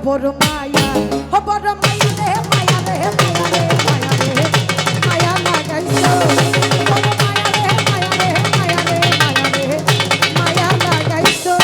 বড় মায়া ও বড় মায়া রে মায়া রে মায়া রে মায়া রে মায়া লাগাইছো বড় মায়া রে মায়া রে মায়া রে মায়া রে মায়া লাগাইছো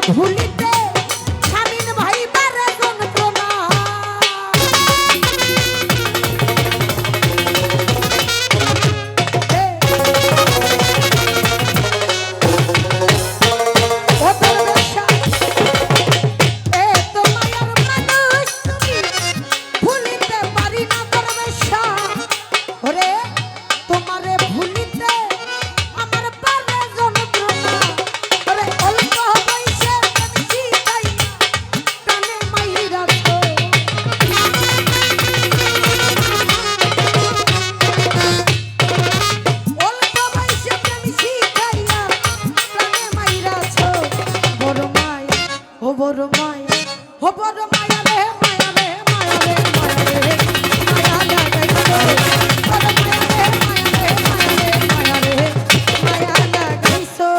ভুলিতে স্বামীর ভাই বারে যন্ত্রণা এত মায়ার মানুষ তুমি ভুলিতে পারি না দরবেশা ওরে তোমারে ভুলিতে আমার বারে যন্ত্রণা ওরে অল্প বড় মায়া ও বড় মায়া রে মায়া রে মায়া রে মায়া রে মায়া লাগাইছো বড় মায়া রে মায়া রে মায়া রে মায়া লাগাইছো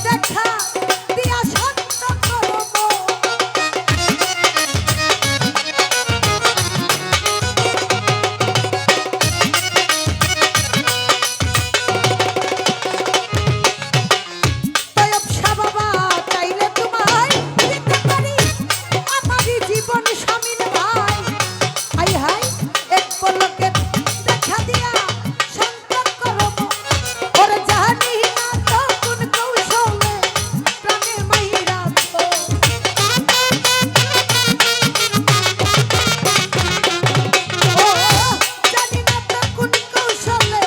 দেখা দিয়া শান্ত করো মন। তয়ব শাহ বাবা চাইলে তোমায় দিতে পারি আমারই জীবন স্বামীর ভাই। হাই হাই এক পলকে দেখা দিয়া শান্ত করো মন। ওরে জানি না তো কোন কৌশলে প্রাণে মাইরাছ। ও জানি না তো কোন কৌশলে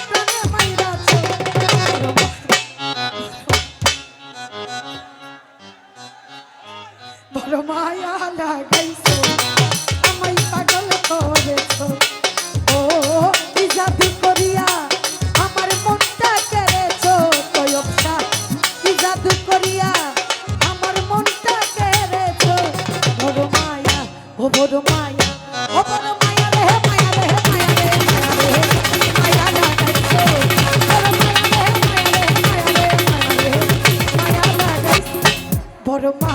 প্রাণে মাইরাছ। বড় মায়া লাগাইছো আমায় পাগল করেছো। ও কি জাদু করিয়া আমার মনটা কেড়েছো। তয়ব শাহ কি জাদু করিয়া আমার মনটা কেড়েছো। বড় মায়া ও বড় মায়া ও বড় মায়া রে মায়া রে মায়া রে মায়া রে মায়া লাগাইছো। বড় মায়া রে মায়া রে মায়া রে মায়া রে মায়া লাগাইছো। বড় মায়া